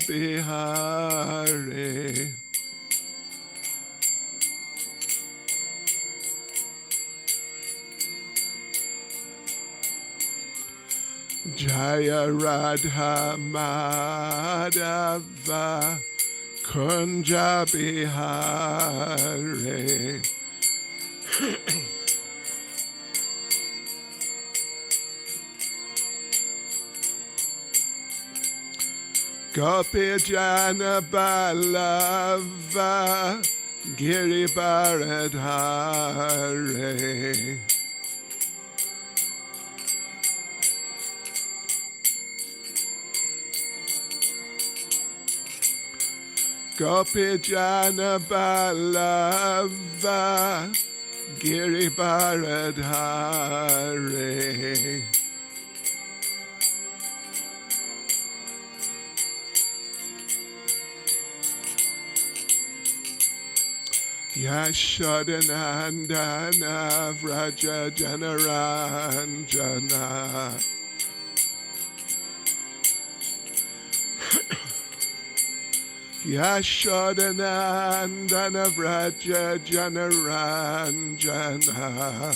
Bihare Jaya Radha Madhava Kunja Bihare Gopi Jana Balava Giri Baradhare Gopi Jana Balava Giri Baradhare Yashodanandana Vraja Janaranjana Yashodanandana Vraja Janaranjana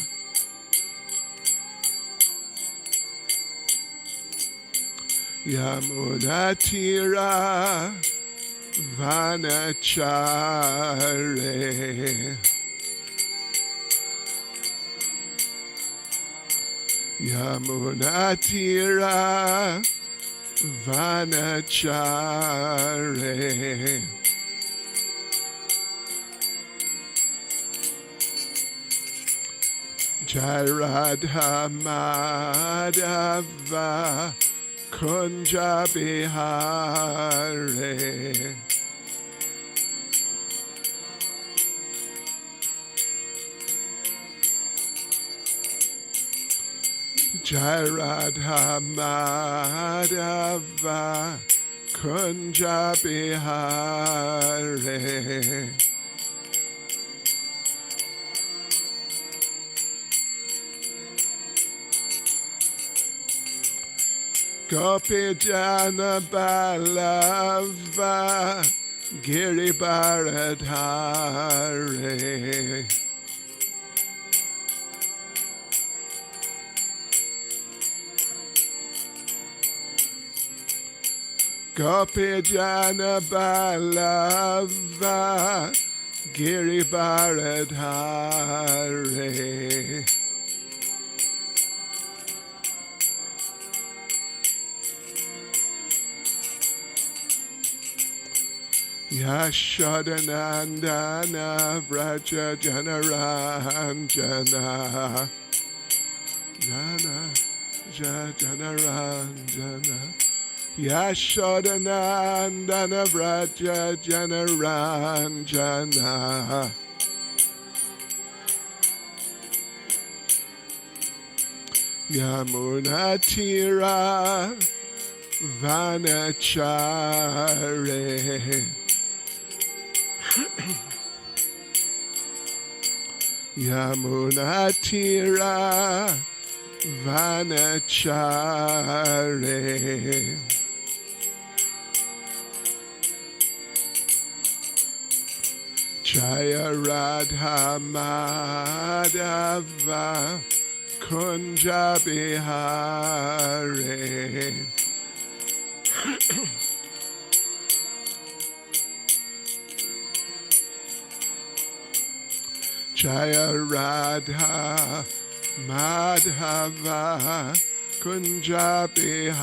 Yamunatira Vanachare Yamunatira Vanachare Jairadha Madhava Kunja Bihare Jairadha Madhava Kunja Bihare Gopi Jana Balava Giri Baradhare Gopi Jana Balava Giri Baradhare Yashodanandana Vraja Janaranjana Janaranjana Yashodanandana Vraja Janaranjana Yamunatira Vanachare Yamunatira Vanachare Jaya Radha Madhava Kunja Bihare Jaya Radha Madhava Kunja Bihare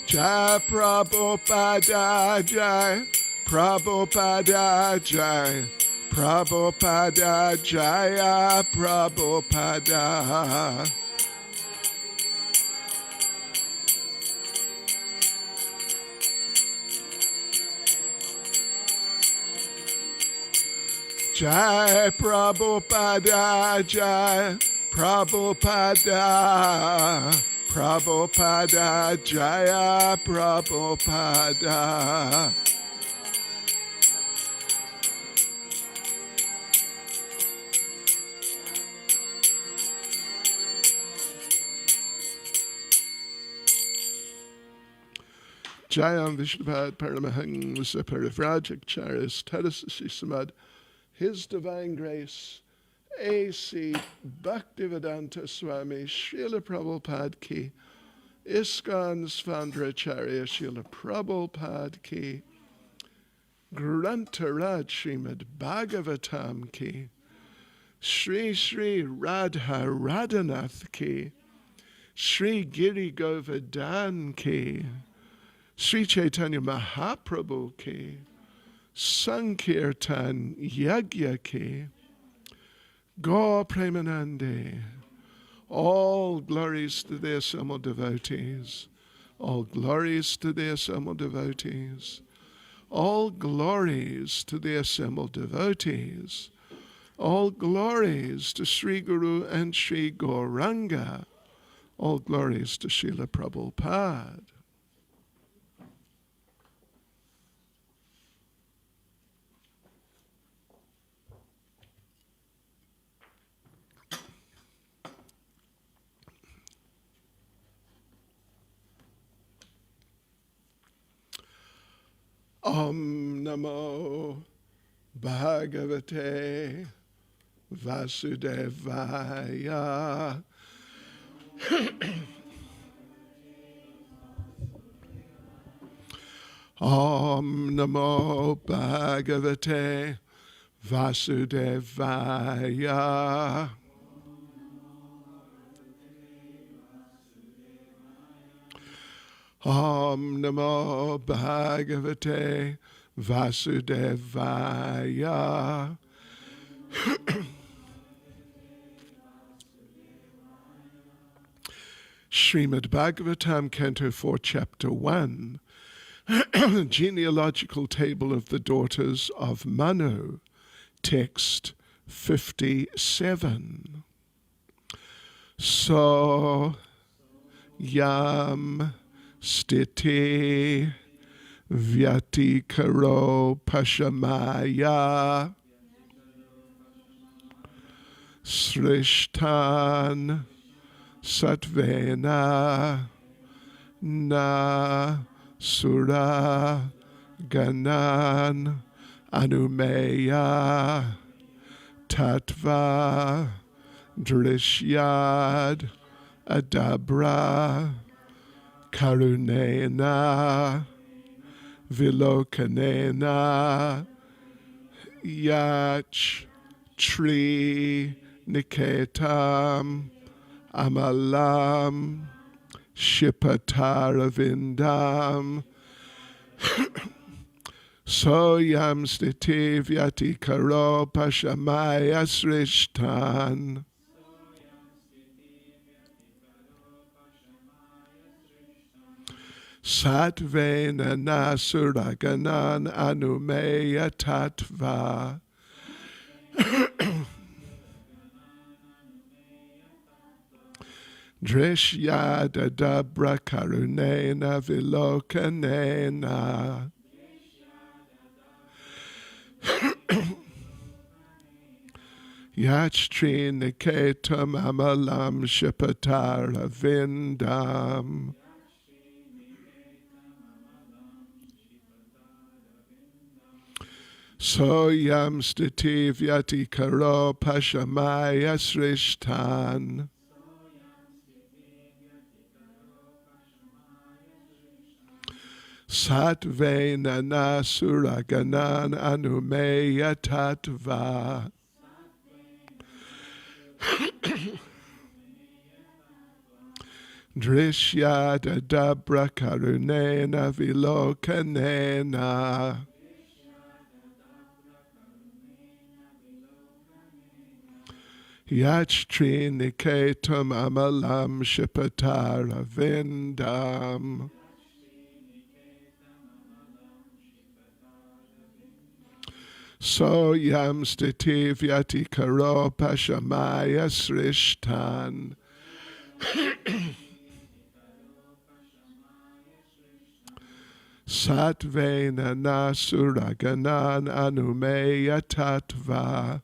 Jai Prabhupada Jai Prabhupada Jai Prabhupada Jaya Prabhupada Jai Prabhupada Jai Prabhupada Prabhupada Jaya Prabhupada Jayam Vishnupad Paramahangsa Parivrajak Charis Tadasasi Samad, His Divine Grace, A.C. Bhaktivedanta Swami, Srila Prabhupada Ki, ISKCON Svandracharya Srila Prabhupada Ki, Grantaraj Srimad Bhagavatam Ki, Sri Sri Radha Radhanath Ki, Sri Giri Govardhan Ki, Sri Caitanya Mahaprabhu Ki, Sankirtan Yagya Ki, Gaur Premanande. All glories to the assembled devotees. All glories to the assembled devotees. All glories to the assembled devotees. All glories to Sri Guru and Sri Gauranga. All glories to Srila Prabhupada. Om Namo Bhagavate Vasudevaya. Om Namo Bhagavate Vasudevaya. Om Namo Bhagavate Vasudevaya. Srimad Bhagavatam, Canto 4, Chapter 1, Genealogical Table of the Daughters of Manu, Text 57. So Yam Stiti Vyatikaro Pashamaya Srishtan Satvena Na Sura Ganan Anumeya Tattva Drishyad Adabra Karunena Vilokanena Yach Tri Niketam Amalam Shipataravindam Soyam Stiti Vyati Karo Pashamaya Srishtan Satvena Nasuraganan Anumeya Tattva Drishyada Dabra Karunena Vilokanena Yachtri Niketam Amalam Shipatara Vindam Soyam Stiti Vyati Karo Pashamaya Srishtan Satvena Nasuraganan Anumeya Tattva Drishyada Dabra Karunena Vilokanena Yachtri Niketam Amalam Shipatara Vindam Soyam Stiti Vyati Karo Pashamaya Srishtan Satvena Nasuraganan Anumeya Tattva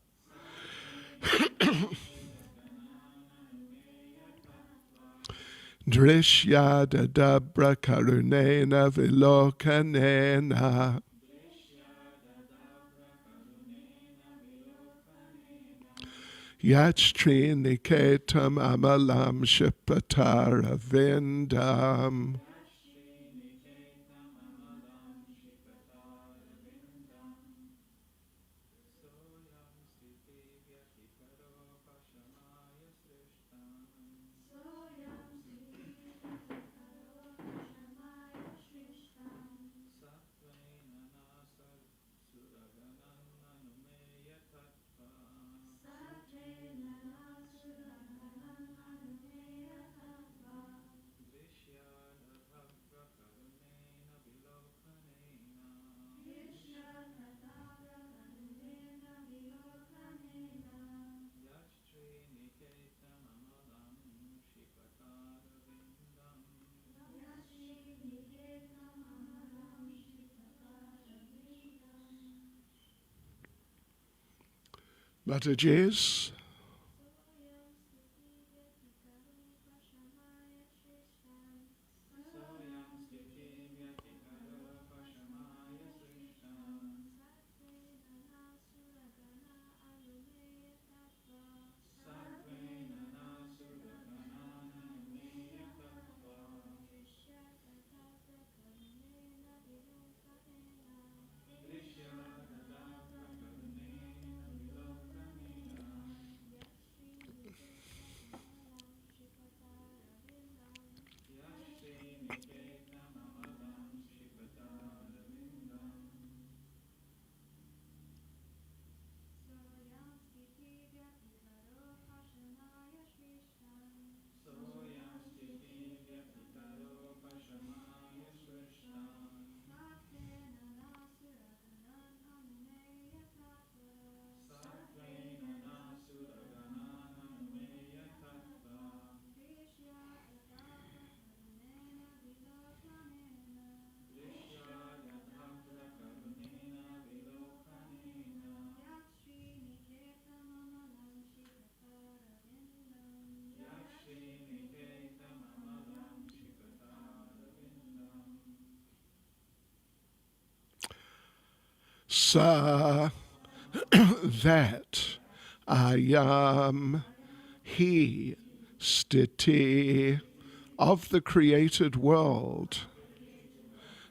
Drishyadadabra karunena vilokanena. Yachtriniketam amalam shipatara vindam. Mataji's. Sa that ayam he stiti of the created world,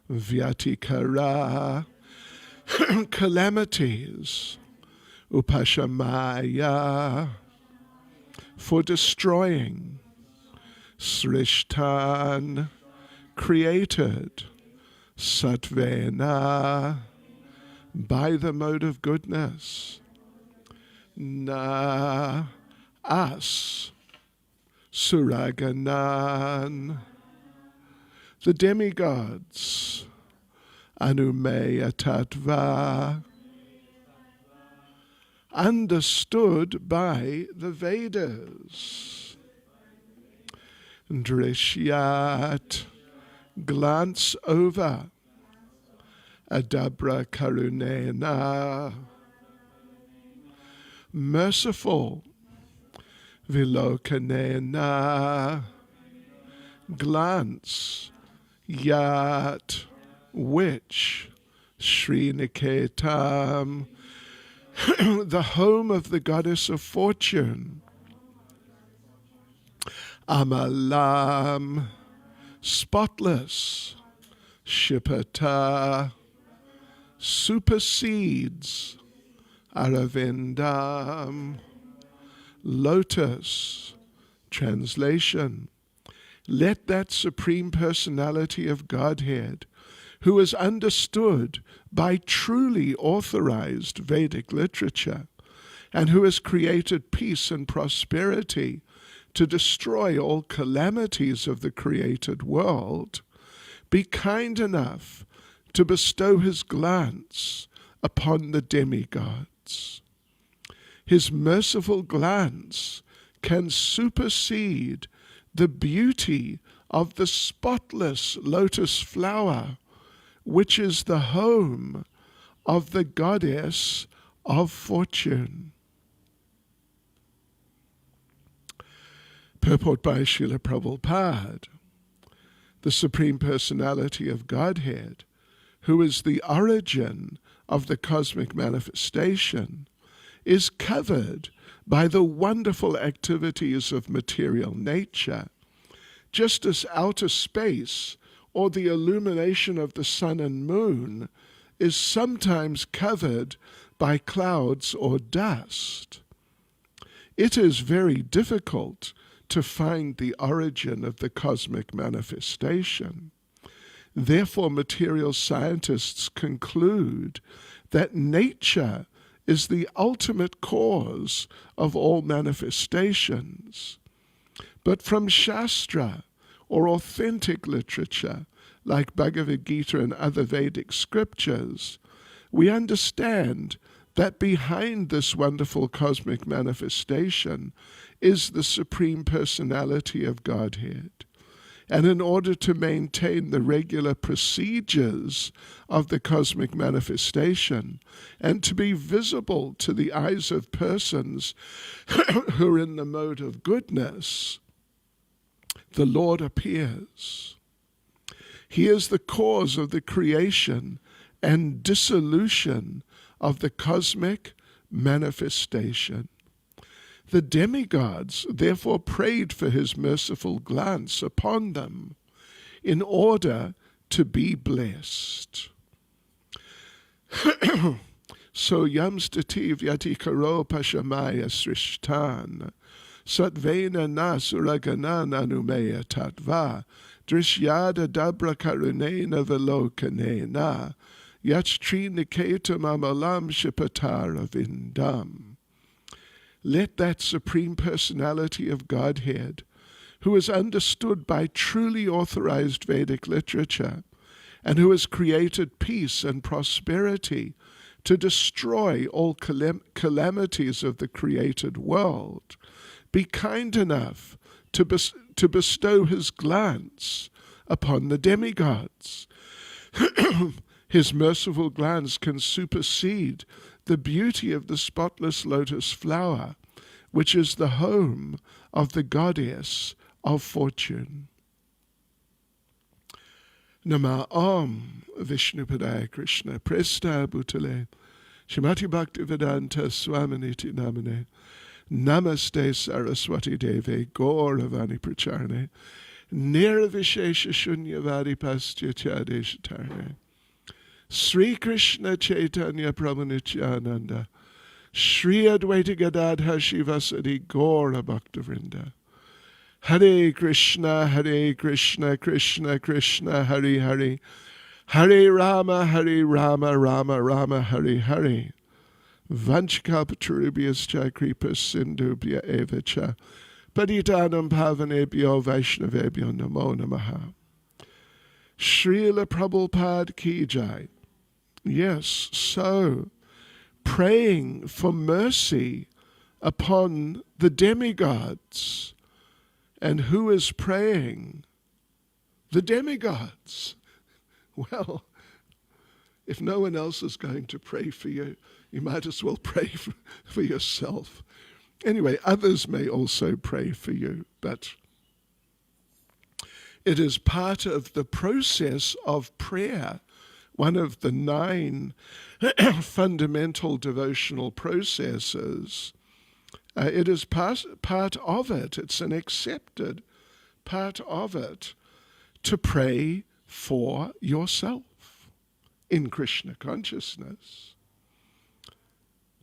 vyatikara calamities, upashamaya for destroying, srishtan created, satvena by the mode of goodness, na us suraganan the demigods, anumeya tattva understood by the Vedas, drishyat glance over, adabra karunena merciful, vilokanena glance, yat which, Sriniketam the home of the goddess of fortune, amalam spotless, shipata supersedes, aravindam lotus. Translation: let that Supreme Personality of Godhead, who is understood by truly authorized Vedic literature, and who has created peace and prosperity to destroy all calamities of the created world, be kind enough to bestow his glance upon the demigods. His merciful glance can supersede the beauty of the spotless lotus flower, which is the home of the goddess of fortune. Purport by Srila Prabhupada, the Supreme Personality of Godhead, who is the origin of the cosmic manifestation, is covered by the wonderful activities of material nature, just as outer space or the illumination of the sun and moon is sometimes covered by clouds or dust. It is very difficult to find the origin of the cosmic manifestation. Therefore, material scientists conclude that nature is the ultimate cause of all manifestations. But from Shastra, or authentic literature, like Bhagavad Gita and other Vedic scriptures, we understand that behind this wonderful cosmic manifestation is the Supreme Personality of Godhead. And in order to maintain the regular procedures of the cosmic manifestation and to be visible to the eyes of persons who are in the mode of goodness, the Lord appears. He is the cause of the creation and dissolution of the cosmic manifestation. The demigods therefore prayed for his merciful glance upon them in order to be blessed. So yamstati vyatikaro pashamaya srishtan satvena nasuragana nanumeya tatva drishyada dabra karunena velokanena yachtri niketam amalam shipatara vindam. Let that Supreme Personality of Godhead, who is understood by truly authorized Vedic literature, and who has created peace and prosperity to destroy all calamities of the created world, be kind enough to bestow his glance upon the demigods. His merciful glance can supersede the beauty of the spotless lotus flower, which is the home of the goddess of fortune. Nama Om Vishnupadaya Krishna Presta Bhutale Shrimati Bhaktivedanta Swaminiti Namane Namaste Saraswati Deve Gauravani Pracharne Nirvishesha Shunyavadi Pastya Chadeshatarne Sri Krishna Caitanya Prabhu Nityananda Shri Advaita Gadadhar Shivasadi Gaura Bhaktavrinda Hare Krishna Krishna Krishna Hare Hare Hare Rama Rama Rama Hare Hare Vanchkalpatarubhyascha Kripa Sindhubhya eva cha Patitanam Pavanebhyo Vaishnavebhyo Namo Namaha. Srila Prabhupada Ki Jai. Yes, so praying for mercy upon the demigods. And who is praying? The demigods. Well, if no one else is going to pray for you, you might as well pray for yourself. Anyway, others may also pray for you, but it is part of the process of prayer, one of the 9 fundamental devotional processes. It is part of it. It's an accepted part of it to pray for yourself in Krishna consciousness.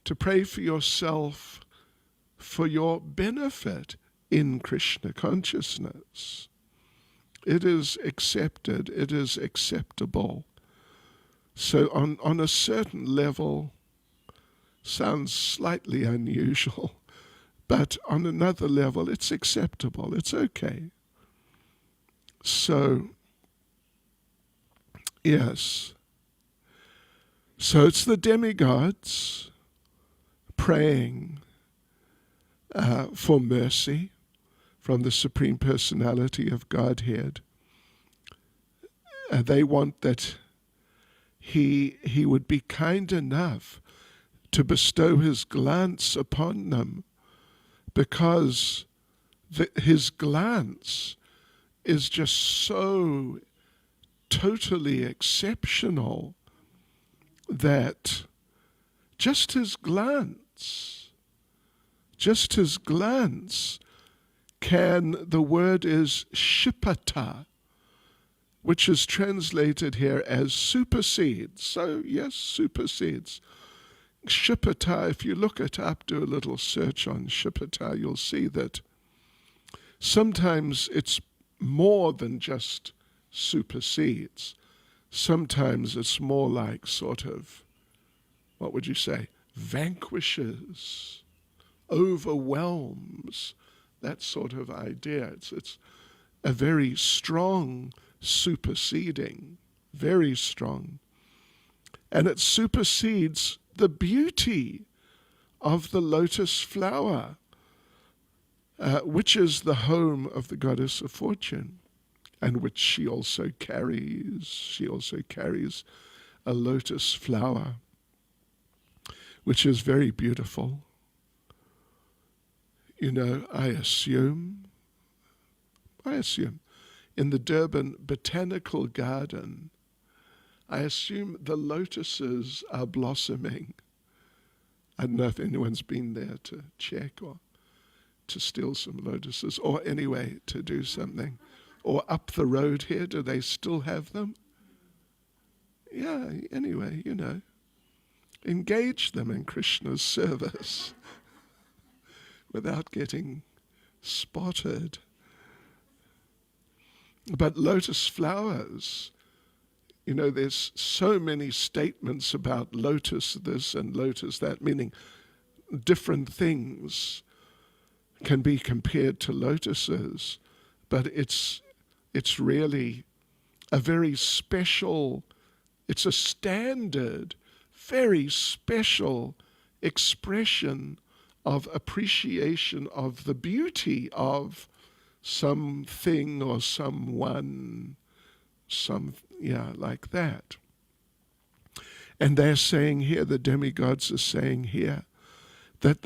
To pray for yourself for your benefit in Krishna consciousness. It is accepted, it is acceptable. So on a certain level, sounds slightly unusual, but on another level, it's acceptable, it's okay. So, yes. So it's the demigods praying for mercy from the Supreme Personality of Godhead. They want that he would be kind enough to bestow his glance upon them, because his glance is just so totally exceptional that just his glance can, the word is shipata, which is translated here as supersedes. So yes, supersedes. Shipata, if you look it up, do a little search on shipata, you'll see that sometimes it's more than just supersedes. Sometimes it's more like sort of, what would you say, vanquishes, overwhelms, that sort of idea. It's a very strong superseding, very strong. And it supersedes the beauty of the lotus flower, which is the home of the goddess of fortune, and which she also carries. She also carries a lotus flower, which is very beautiful. You know, I assume, in the Durban Botanical Garden, I assume the lotuses are blossoming. I don't know if anyone's been there to check or to steal some lotuses, or anyway, to do something. Or up the road here, do they still have them? Yeah, anyway, you know, engage them in Krishna's service without getting spotted. But lotus flowers, you know, there's so many statements about lotus this and lotus that, meaning different things can be compared to lotuses, but it's really a very special, it's a standard, very special expression of appreciation of the beauty of something or someone, like that. And they're saying here, the demigods are saying here, that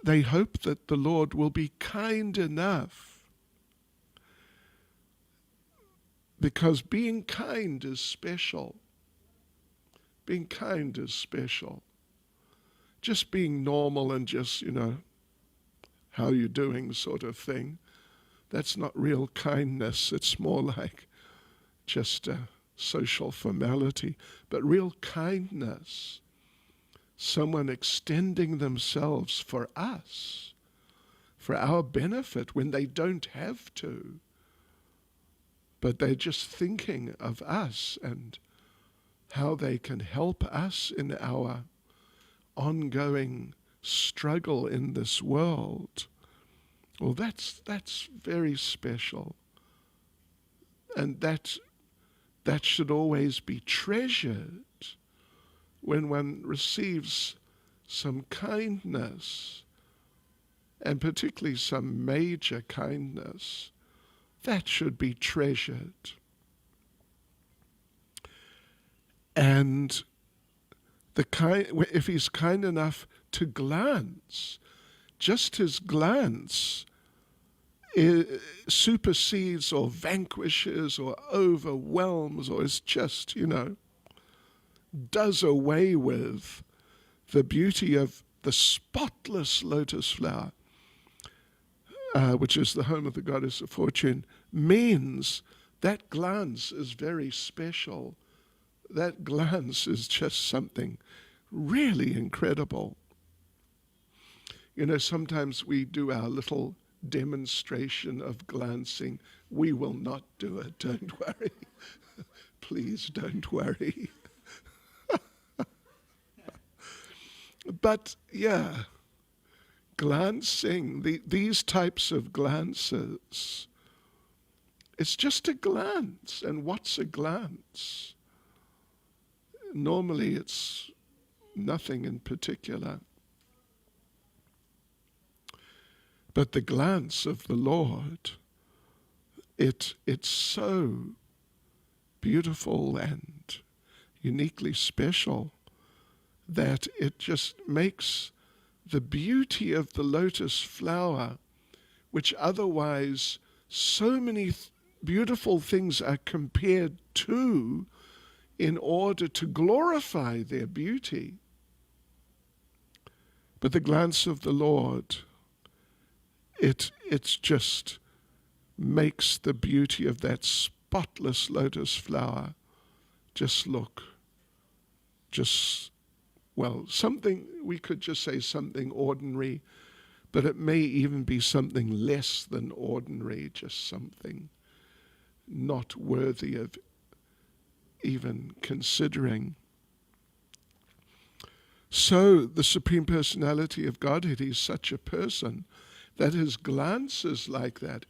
they hope that the Lord will be kind enough, because being kind is special. Being kind is special. Just being normal and just, you know, how you doing sort of thing, that's not real kindness. It's more like just a social formality. But real kindness, someone extending themselves for us, for our benefit when they don't have to, but they're just thinking of us and how they can help us in our ongoing struggle in this world. Well, that's very special. And that should always be treasured when one receives some kindness, and particularly some major kindness. That should be treasured. And if he's kind enough to glance, just his glance supersedes or vanquishes or overwhelms, or is just, you know, does away with the beauty of the spotless lotus flower, which is the home of the goddess of fortune, means that glance is very special. That glance is just something really incredible. You know, sometimes we do our little demonstration of glancing. We will not do it, don't worry. Please don't worry. But yeah, glancing, these types of glances, it's just a glance. And what's a glance? Normally it's nothing in particular. But the glance of the Lord, it's so beautiful and uniquely special that it just makes the beauty of the lotus flower, which otherwise so many beautiful things are compared to in order to glorify their beauty. But the glance of the Lord, it's just makes the beauty of that spotless lotus flower just look, something, we could just say something ordinary, but it may even be something less than ordinary, just something not worthy of even considering. So the Supreme Personality of Godhead is such a person that his glance is like that.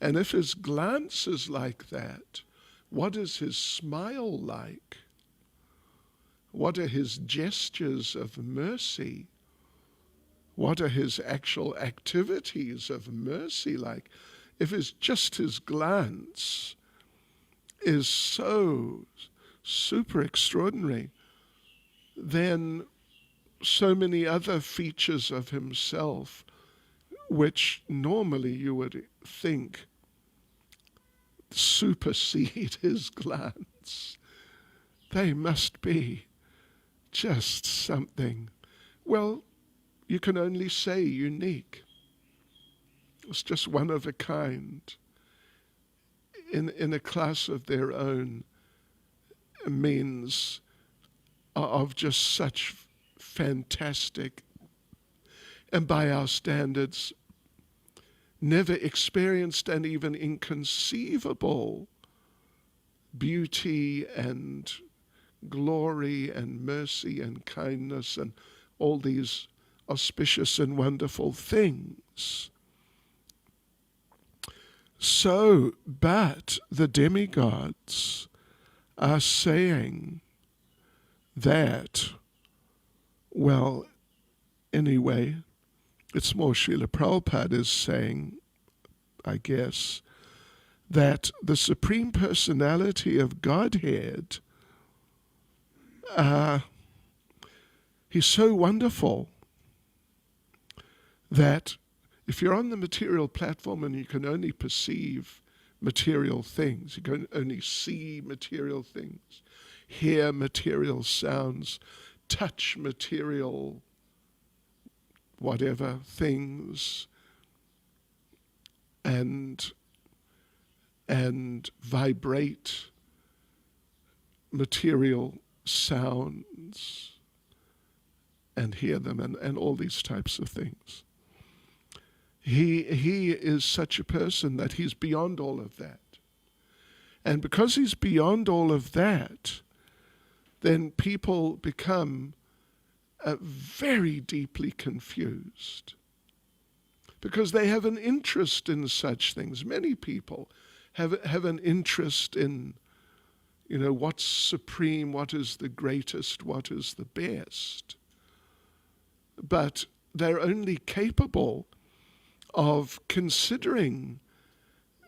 And if his glance is like that, what is his smile like? What are his gestures of mercy? What are his actual activities of mercy like? If it's just his glance is so super extraordinary, then so many other features of himself, which normally you would think supersede his glance, they must be just something, well, you can only say unique. It's just one of a kind in a class of their own, means of just such fantastic, and by our standards, never experienced and even inconceivable beauty and glory and mercy and kindness and all these auspicious and wonderful things. So, but the demigods are saying that, well, anyway, it's more Srila Prabhupada is saying, I guess, that the Supreme Personality of Godhead, he's so wonderful that if you're on the material platform and you can only perceive material things, you can only see material things, hear material sounds, touch material whatever things, and vibrate material sounds and hear them and all these types of things. He is such a person that he's beyond all of that. And because he's beyond all of that, then people become very deeply confused because they have an interest in such things. Many people have an interest in, what's supreme, what is the greatest, what is the best. But they're only capable of considering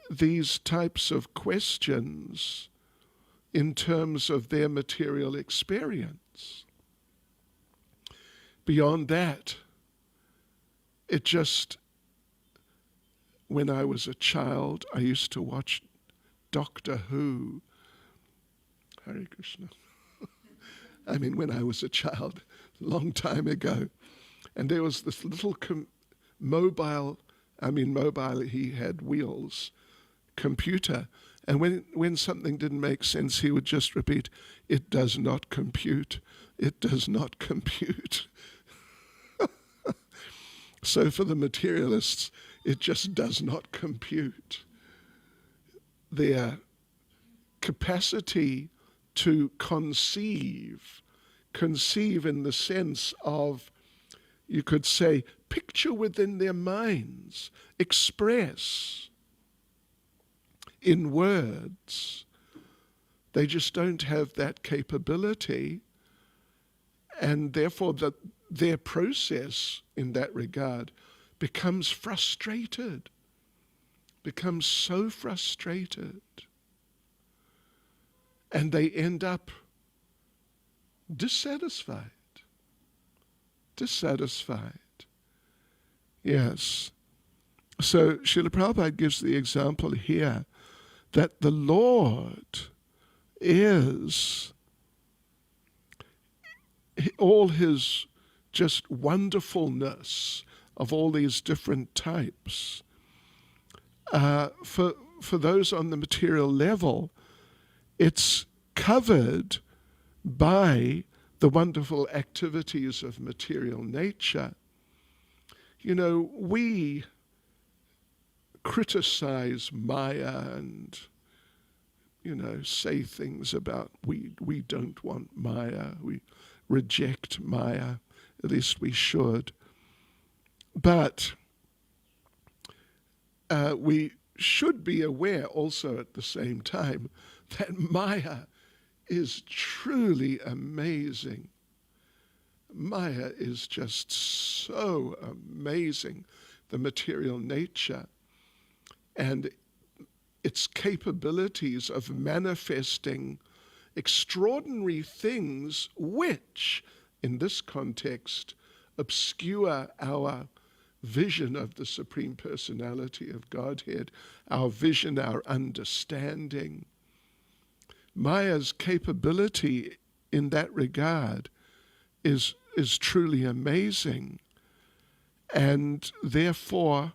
these types of questions in terms of their material experience. Beyond that, it just, when I was a child, I used to watch Doctor Who. Hare Krishna. I mean, when I was a child, a long time ago. And there was this little mobile, he had wheels, computer. And when something didn't make sense, he would just repeat, "It does not compute. It does not compute." So for the materialists, it just does not compute. Their capacity to conceive in the sense of, you could say, picture within their minds, express in words. They just don't have that capability, and therefore their process in that regard becomes frustrated, becomes so frustrated, and they end up dissatisfied. Yes. So Srila Prabhupada gives the example here that the Lord is all his just wonderfulness of all these different types. For those on the material level, it's covered by the wonderful activities of material nature. You know, we criticize Maya and, you know, say things about we don't want Maya, we reject Maya, at least we should. But we should be aware also at the same time that Maya is truly amazing. Maya is just so amazing, the material nature and its capabilities of manifesting extraordinary things which, in this context, obscure our vision of the Supreme Personality of Godhead, our vision, our understanding. Maya's capability in that regard is truly amazing. And therefore,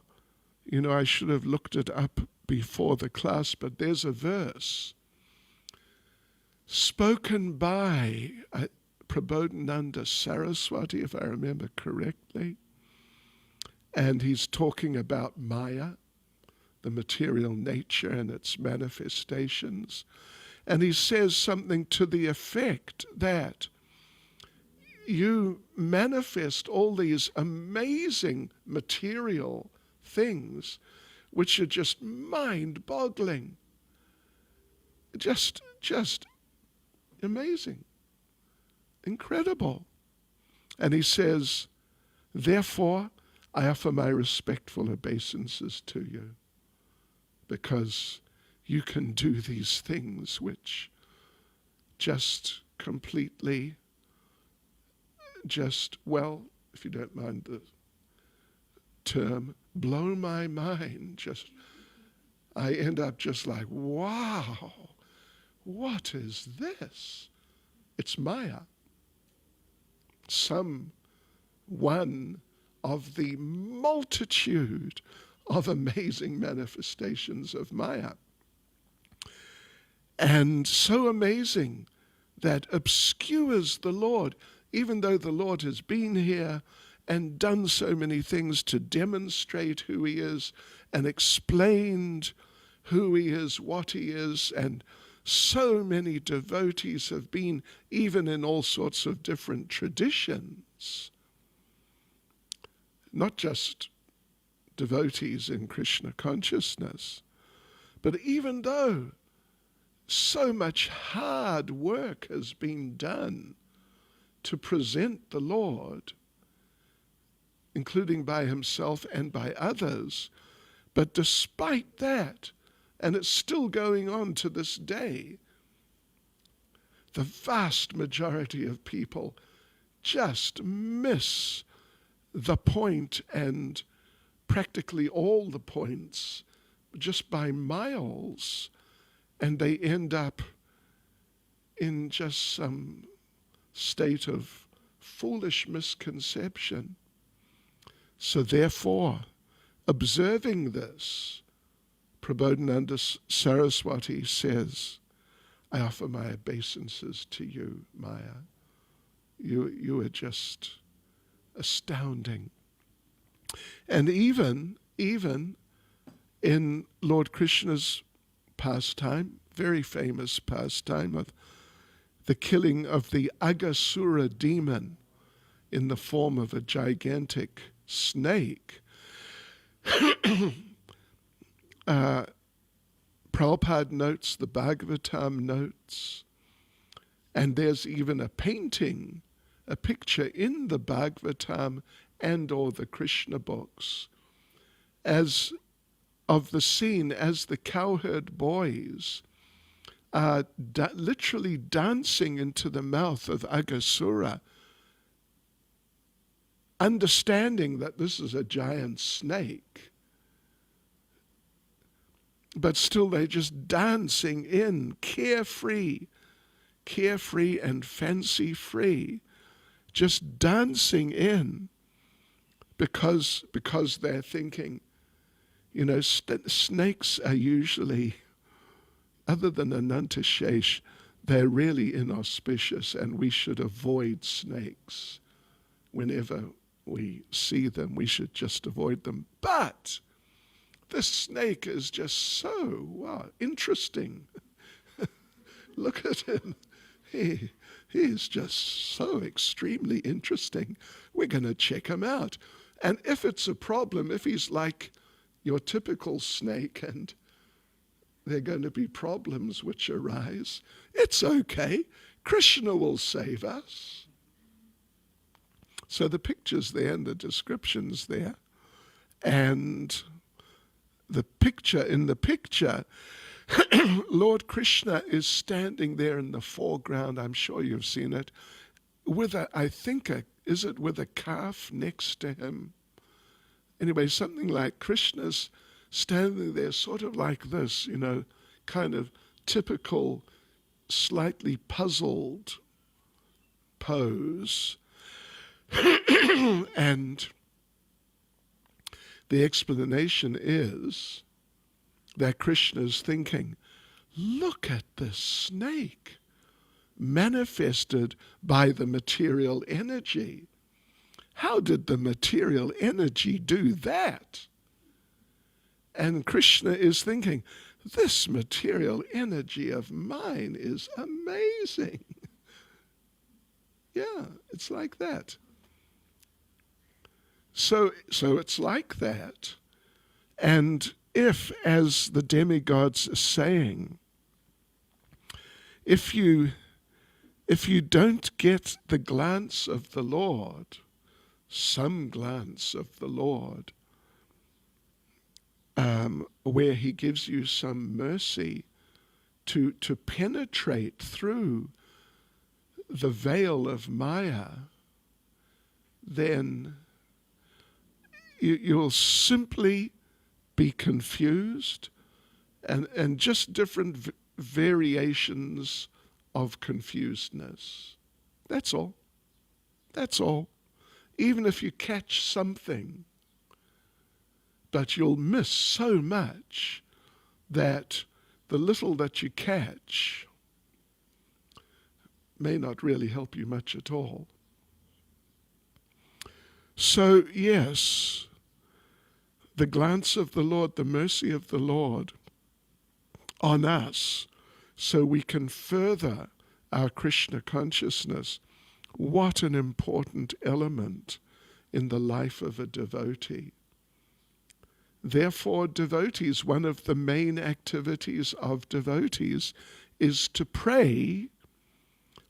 you know, I should have looked it up before the class, but there's a verse spoken by Prabodhananda Saraswati, if I remember correctly, and he's talking about Maya, the material nature and its manifestations, and he says something to the effect that you manifest all these amazing material things which are just mind-boggling, just amazing, incredible. And he says, therefore, I offer my respectful obeisances to you, because you can do these things which just completely, well, if you don't mind the term, blow my mind. I end up just like, wow, what is this? It's Maya. One of the multitude of amazing manifestations of Maya. And so amazing that obscures the Lord, even though the Lord has been here and done so many things to demonstrate who he is and explained who he is, what he is, and so many devotees have been even in all sorts of different traditions. Not just devotees in Krishna consciousness, but even though so much hard work has been done to present the Lord, including by himself and by others, but despite that, and it's still going on to this day, the vast majority of people just miss the point, and practically all the points, just by miles, and they end up in just some state of foolish misconception. So therefore, observing this, Prabodhananda Saraswati says, I offer my obeisances to you, Maya. You are just astounding. And even in Lord Krishna's pastime, very famous pastime of the killing of the Aghasura demon in the form of a gigantic snake, Prabhupada notes, the Bhagavatam notes, and there's even a painting, a picture in the Bhagavatam and or the Krishna books, as of the scene as the cowherd boys are literally dancing into the mouth of Aghasura, understanding that this is a giant snake, but still they're just dancing in, carefree and fancy-free, just dancing in, because they're thinking, snakes are usually, other than Anantashesh, they're really inauspicious, and we should avoid snakes. Whenever we see them, we should just avoid them. But this snake is just so interesting. Look at him. He is just so extremely interesting. We're going to check him out. And if it's a problem, if he's like your typical snake and there are going to be problems which arise, it's okay. Krishna will save us. So the picture's there and the description's there. And in the picture, Lord Krishna is standing there in the foreground. I'm sure you've seen it, with is it with a calf next to him? Anyway, something like Krishna's standing there sort of like this, kind of typical, slightly puzzled pose. And the explanation is that Krishna is thinking, look at this snake manifested by the material energy. How did the material energy do that? And Krishna is thinking, this material energy of mine is amazing. Yeah, it's like that. So it's like that. And if, as the demigods are saying, if you don't get the glance of the Lord, some glance of the Lord, where he gives you some mercy to penetrate through the veil of Maya, then you'll simply be confused, and just different variations of confusedness. That's all. That's all. Even if you catch something, but you'll miss so much that the little that you catch may not really help you much at all. So, yes, the glance of the Lord, the mercy of the Lord on us, so we can further our Krishna consciousness. What an important element in the life of a devotee. Therefore, devotees, one of the main activities of devotees is to pray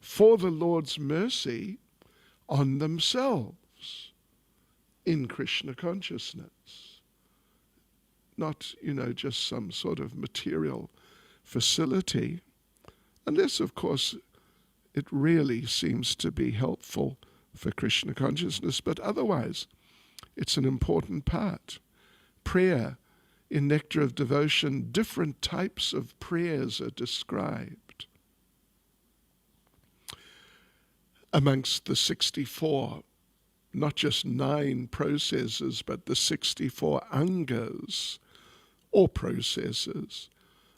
for the Lord's mercy on themselves in Krishna consciousness. Not, just some sort of material facility, unless, of course, it really seems to be helpful for Krishna consciousness, but otherwise, it's an important part. Prayer, in Nectar of Devotion, different types of prayers are described. Amongst the 64, not just 9 processes, but the 64 angas, or processes,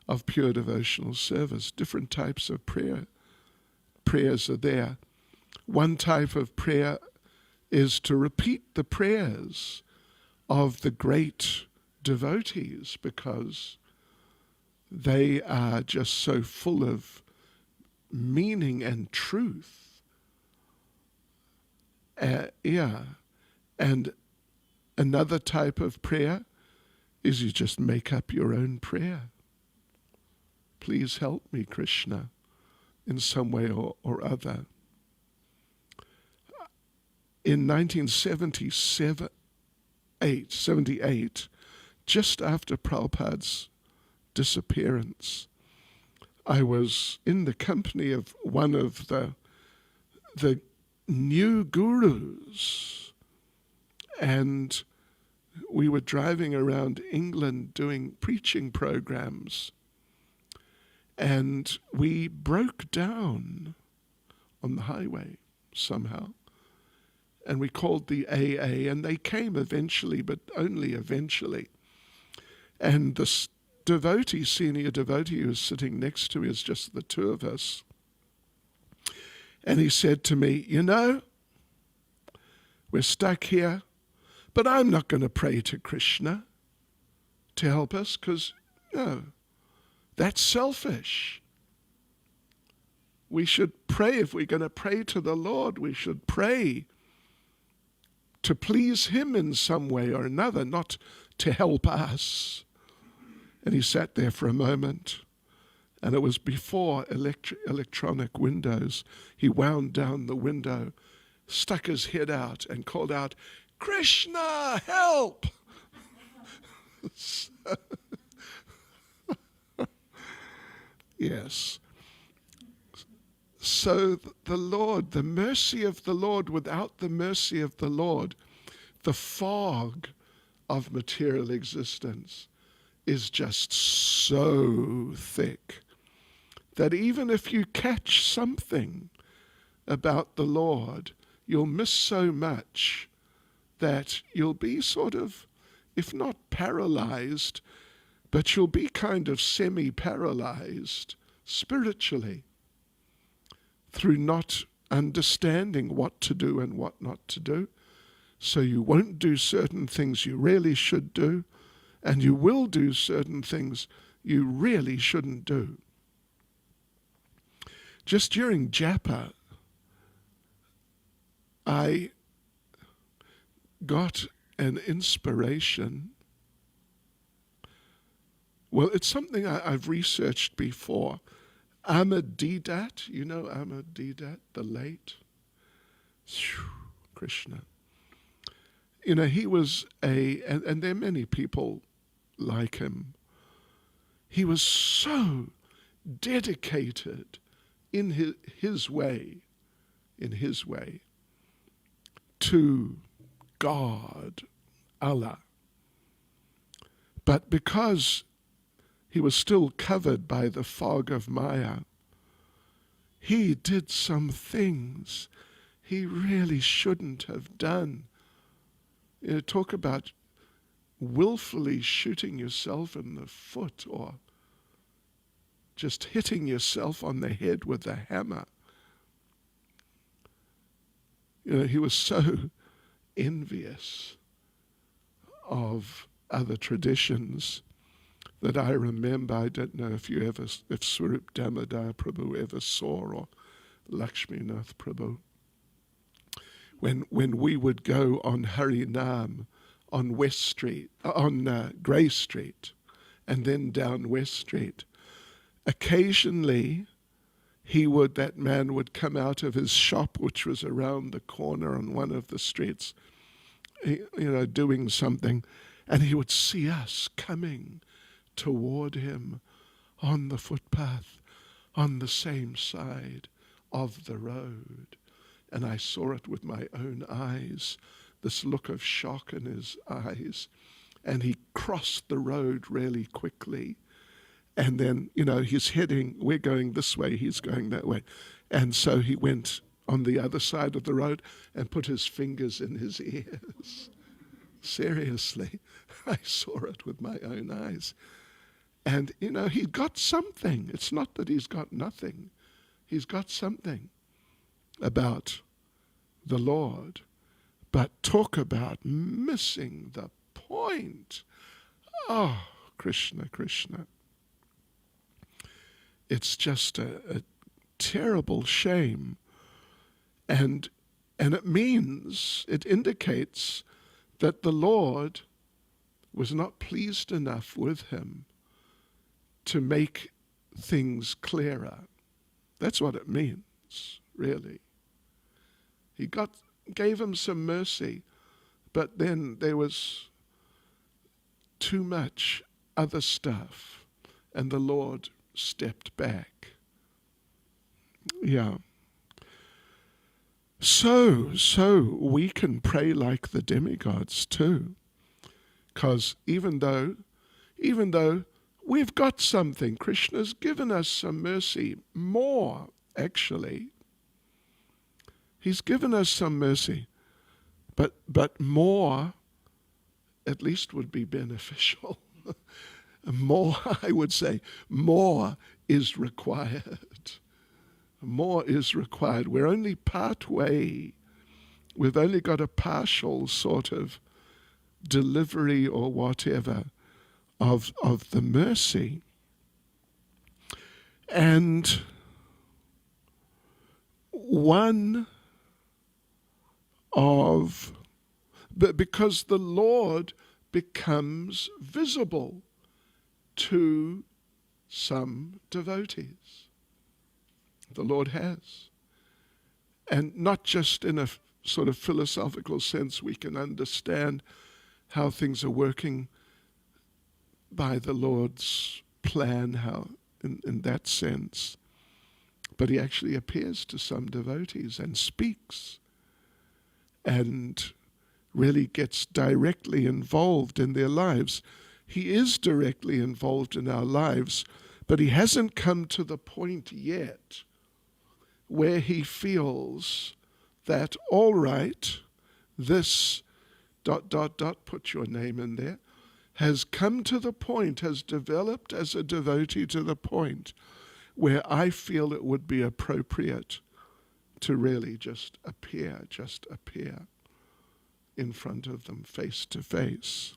of pure devotional service. Different types of prayers are there. One type of prayer is to repeat the prayers of the great devotees, because they are just so full of meaning and truth. And another type of prayer is you just make up your own prayer. Please help me, Krishna, in some way or other. In 1978, just after Prabhupada's disappearance, I was in the company of one of the new gurus, and we were driving around England doing preaching programs, and we broke down on the highway somehow. And we called the AA, and they came eventually, but only eventually. And this devotee, senior devotee who was sitting next to me, is just the two of us. And he said to me, you know, we're stuck here, but I'm not going to pray to Krishna to help us, because, no, that's selfish. We should pray. If we're going to pray to the Lord, we should pray to please him in some way or another, not to help us. And he sat there for a moment, and it was before electronic windows. He wound down the window, stuck his head out, and called out, Krishna, help! Yes. So the Lord, the mercy of the Lord, without the mercy of the Lord, the fog of material existence is just so thick that even if you catch something about the Lord, you'll miss so much that you'll be sort of, if not paralyzed, but you'll be kind of semi-paralyzed spiritually through not understanding what to do and what not to do. So you won't do certain things you really should do, and you will do certain things you really shouldn't do. Just during japa, I got an inspiration. Well, it's something I've researched before. Amadidat, you know Amadidat, the late Krishna. You know, he was and there are many people like him. He was so dedicated in his way to God, Allah. But because he was still covered by the fog of Maya, he did some things he really shouldn't have done. You know, talk about willfully shooting yourself in the foot or just hitting yourself on the head with a hammer. You know, he was so envious of other traditions that I remember. I don't know if Swarup Damodar Prabhu ever saw, or Lakshminath Prabhu. When we would go on Harinam on West Street, on Grey Street, and then down West Street, occasionally that man would come out of his shop, which was around the corner on one of the streets, doing something, and he would see us coming toward him on the footpath on the same side of the road. And I saw it with my own eyes, this look of shock in his eyes. And he crossed the road really quickly. And then, we're going this way, he's going that way. And so he went on the other side of the road and put his fingers in his ears. Seriously, I saw it with my own eyes. And, he got something. It's not that he's got nothing. He's got something about the Lord. But talk about missing the point. Oh, Krishna, Krishna. It's just a terrible shame. And it indicates that the Lord was not pleased enough with him to make things clearer. That's what it means, really. He gave him some mercy, but then there was too much other stuff, and the Lord stepped back. Yeah. So we can pray like the demigods too. Because even though we've got something, Krishna's given us some mercy, more actually. He's given us some mercy, but more at least would be beneficial. More, I would say, more is required. More is required. We're only part way. We've only got a partial sort of delivery or whatever of the mercy. And one of, but because the Lord becomes visible to some devotees. The Lord has. And not just in a sort of philosophical sense we can understand how things are working by the Lord's plan, how in that sense. But he actually appears to some devotees and speaks and really gets directly involved in their lives. He is directly involved in our lives, but he hasn't come to the point yet where he feels that, all right, this ... put your name in there, has come to the point, has developed as a devotee to the point where I feel it would be appropriate to really just appear in front of them face to face.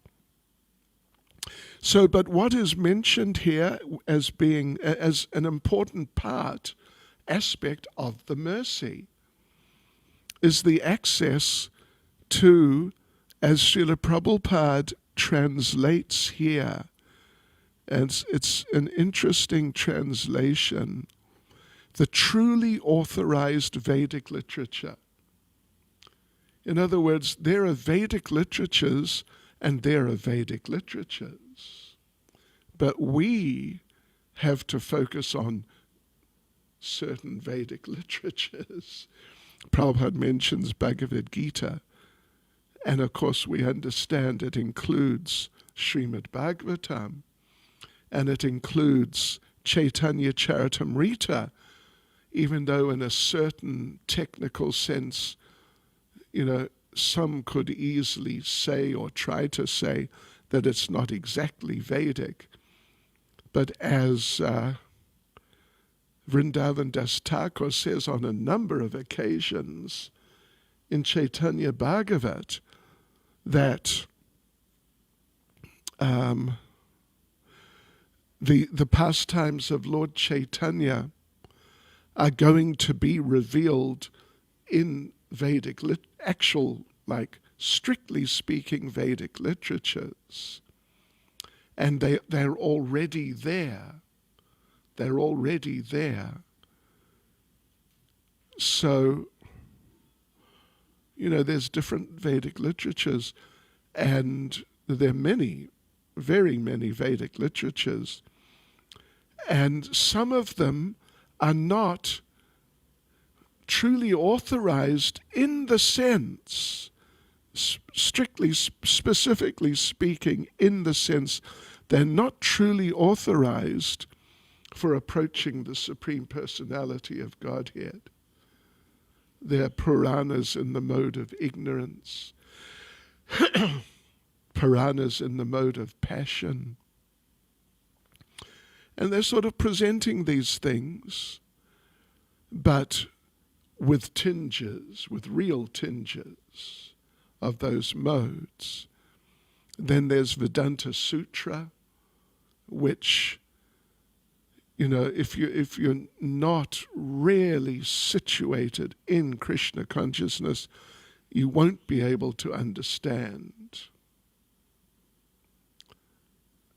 So, but what is mentioned here as being, as an important aspect of the mercy is the access to, as Srila Prabhupada translates here, and it's an interesting translation, the truly authorized Vedic literature. In other words, there are Vedic literatures and there are Vedic literatures. But we have to focus on certain Vedic literatures. Prabhupada mentions Bhagavad Gita, and of course we understand it includes Srimad Bhagavatam, and it includes Caitanya Charitamrita, even though in a certain technical sense, some could easily say or try to say that it's not exactly Vedic. But as Vrindavan Das Thakur says on a number of occasions in Chaitanya Bhagavat, that the pastimes of Lord Chaitanya are going to be revealed in Vedic, strictly speaking, Vedic literatures. And they're already there. They're already there. So, there's different Vedic literatures, and there are many, very many Vedic literatures. And some of them are not truly authorized in the sense, specifically speaking, in the sense they're not truly authorized for approaching the Supreme Personality of Godhead. They're Puranas in the mode of ignorance, Puranas in the mode of passion. And they're sort of presenting these things, but with tinges, with real tinges of those modes. Then there's Vedanta Sutra, which, if you're not really situated in Krishna consciousness, you won't be able to understand.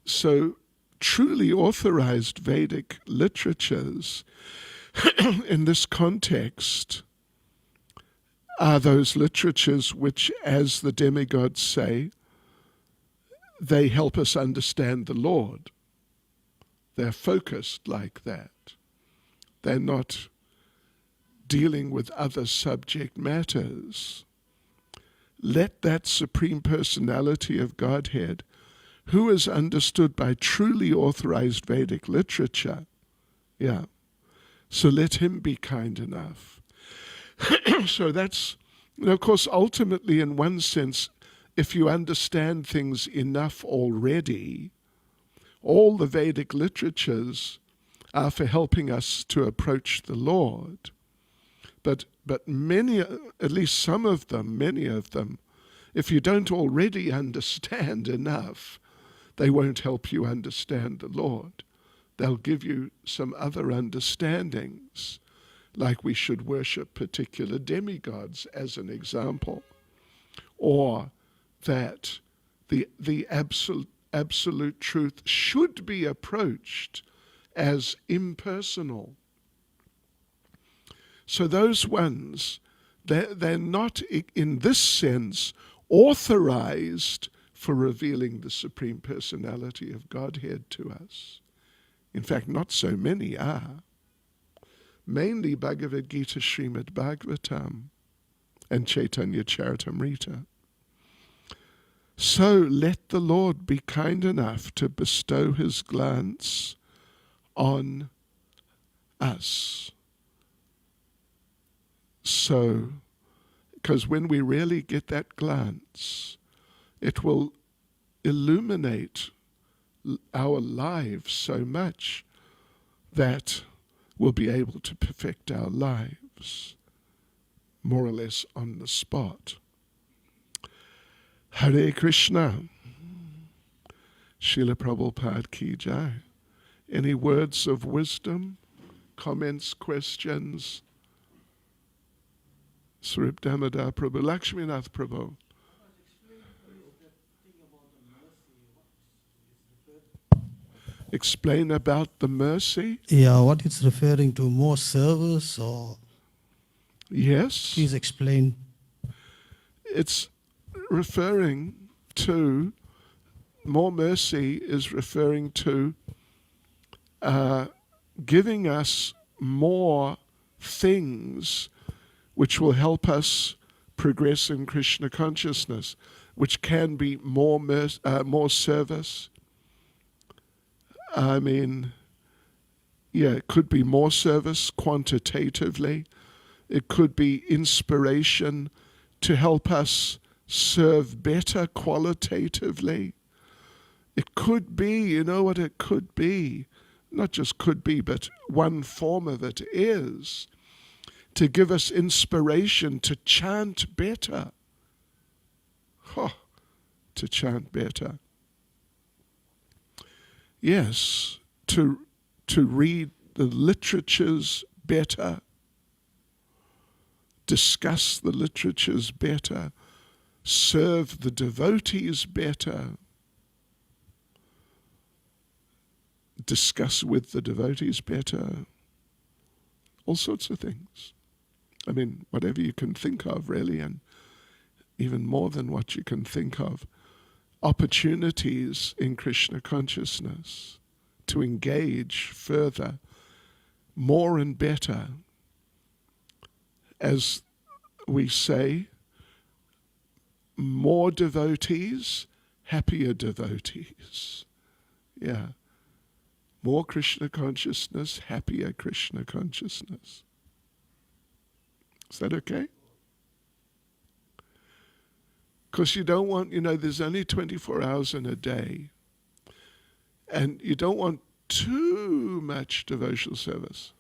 So truly authorized Vedic literatures in this context are those literatures which, as the demigods say, they help us understand the Lord. They're focused like that. They're not dealing with other subject matters. let that Supreme Personality of Godhead, who is understood by truly authorized Vedic literature, so let him be kind enough. So that's, of course, ultimately, in one sense, if you understand things enough already, all the Vedic literatures are for helping us to approach the Lord. But many, at least some of them, many of them, if you don't already understand enough, they won't help you understand the Lord. They'll give you some other understandings, like we should worship particular demigods as an example, or that the absolute truth should be approached as impersonal. So those ones, they're not in this sense authorized for revealing the Supreme Personality of Godhead to us. In fact, not so many are. Mainly Bhagavad Gita, Srimad Bhagavatam, and Caitanya Charitamrita. So let the Lord be kind enough to bestow his glance on us. So, because when we really get that glance, it will illuminate our lives so much that we'll be able to perfect our lives more or less on the spot. Hare Krishna. Srila Prabhupada Ki Jai. Any words of wisdom, comments, questions? Srip Damodar Prabhu, Lakshminath Prabhu. Explain about the mercy? Yeah, what it's referring to, more service or? Yes. Please explain. It's referring to, more mercy is referring to giving us more things which will help us progress in Krishna consciousness, which can be more service. I mean, it could be more service quantitatively. It could be inspiration to help us serve better qualitatively. It could be, you know what it could be? Not just could be, but one form of it is to give us inspiration to chant better. To chant better. Yes, to read the literatures better, discuss the literatures better, serve the devotees better, discuss with the devotees better, all sorts of things. I mean, whatever you can think of, really, and even more than what you can think of. Opportunities in Krishna consciousness to engage further, more and better. As we say, more devotees, happier devotees. Yeah. More Krishna consciousness, happier Krishna consciousness. Is that okay? Because you don't want, there's only 24 hours in a day. And you don't want too much devotional service.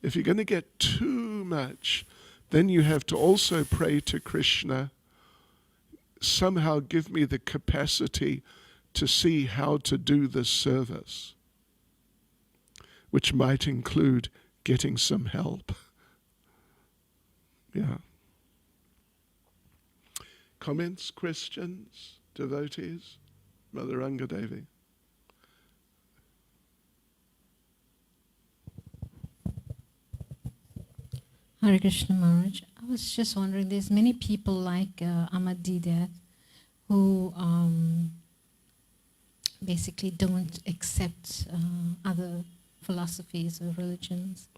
If you're going to get too much, then you have to also pray to Krishna, somehow give me the capacity to see how to do this service, which might include getting some help. Yeah. Comments, questions, devotees? Mother Angadevi. Hare Krishna Maharaj. I was just wondering, there's many people like Ahmadi there who basically don't accept other philosophies or religions.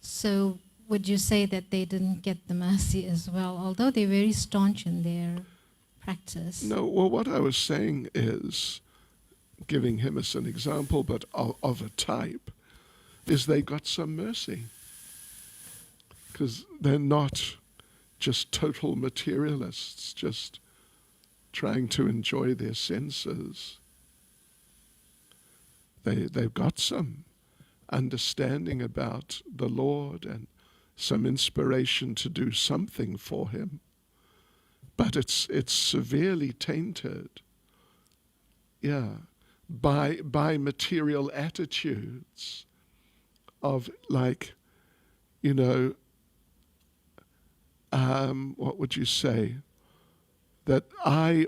So would you say that they didn't get the mercy as well, although they're very staunch in their practice? No, well, what I was saying is, giving him as an example, but of a type, is they got some mercy. Because they're not just total materialists, just trying to enjoy their senses. They've got some understanding about the Lord and some inspiration to do something for him. But it's severely tainted, by material attitudes of, like, what would you say? That I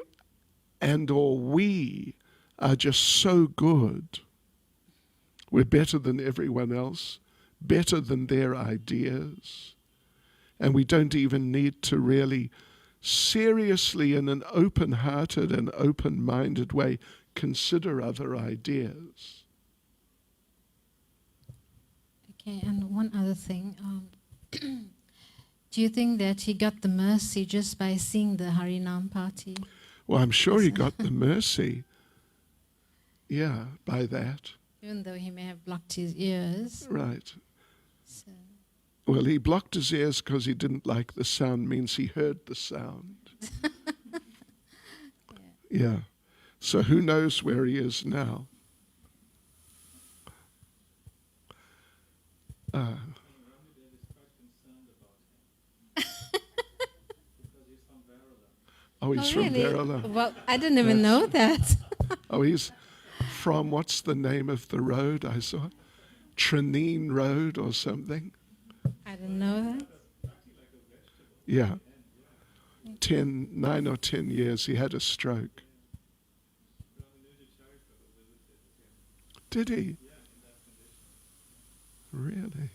and or we are just so good. We're better than everyone else, better than their ideas. And we don't even need to really seriously, in an open-hearted and open-minded way, consider other ideas. Okay, and one other thing. Do you think that he got the mercy just by seeing the Harinam party? Well, I'm sure he got the mercy, by that. Even though he may have blocked his ears. Right. So. Well, he blocked his ears because he didn't like the sound, means he heard the sound. Yeah. So who knows where he is now? Oh, he's from really? Kerala. Well, I didn't even know that. Oh, he's from, what's the name of the road I saw? Tranine Road or something? I didn't know that. Yeah. 9 or 10 years, he had a stroke. Did he? Really?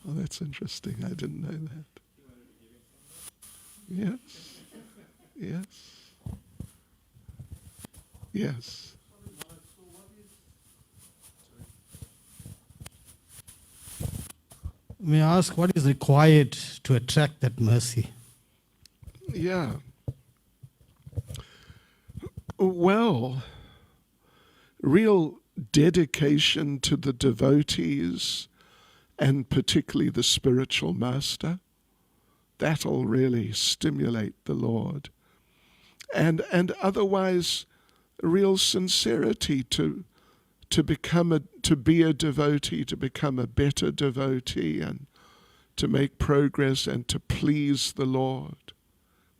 Oh, that's interesting. I didn't know that. Yes. Yes. Yes. May I ask what is required to attract that mercy? Yeah. Well, real dedication to the devotees and particularly the spiritual master, that'll really stimulate the Lord. And otherwise, real sincerity to be a devotee, to become a better devotee, and to make progress and to please the Lord.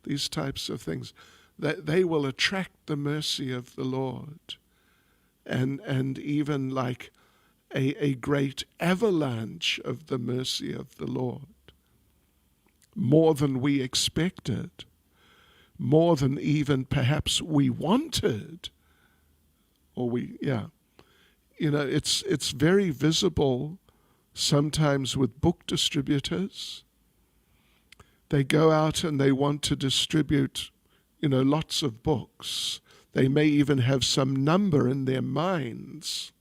These types of things, that they will attract the mercy of the Lord, and even like a great avalanche of the mercy of the Lord, more than we expected, more than even perhaps we wanted, it's very visible sometimes with book distributors. They go out and they want to distribute, lots of books. They may even have some number in their minds.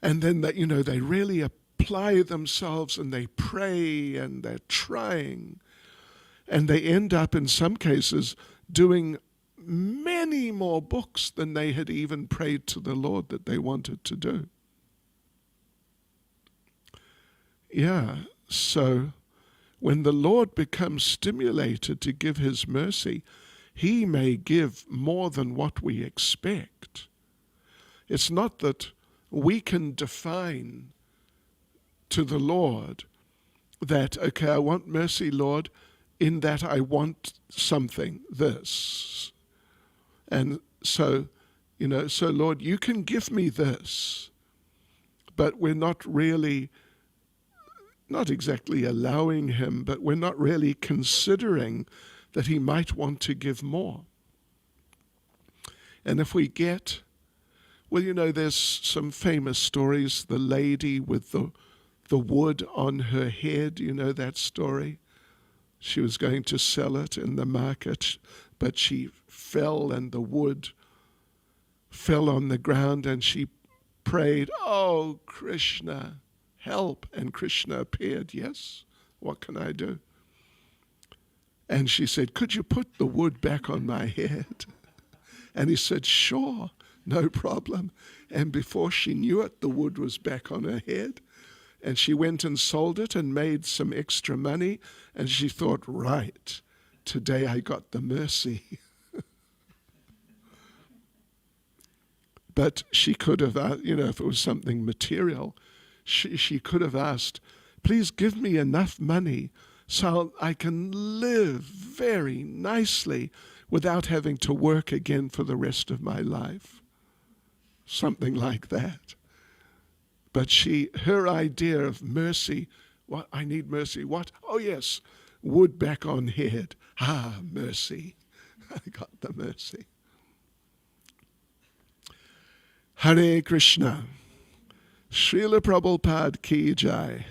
And then they really apply themselves and they pray and they're trying. And they end up in some cases doing many more books than they had even prayed to the Lord that they wanted to do. Yeah, so when the Lord becomes stimulated to give his mercy, he may give more than what we expect. It's not that we can define to the Lord that, okay, I want mercy, Lord, in that I want something, this. And so, so Lord, you can give me this, but we're not exactly allowing him, but we're not really considering that he might want to give more. And if we get, there's some famous stories, the lady with the wood on her head, that story? She was going to sell it in the market, but she fell and the wood fell on the ground and she prayed, "Oh, Krishna, help. And Krishna appeared. Yes, what can I do? And she said, could you put the wood back on my head? And he said, sure, no problem. And before she knew it, the wood was back on her head. And she went and sold it and made some extra money. And she thought, right, today I got the mercy. But she could have, if it was something material, she could have asked, please give me enough money so I can live very nicely without having to work again for the rest of my life. Something like that. But her idea of mercy, what, I need mercy, what? Oh yes, wood back on head. Ah, mercy. I got the mercy. Hare Krishna. Srila Prabhupada ki jai.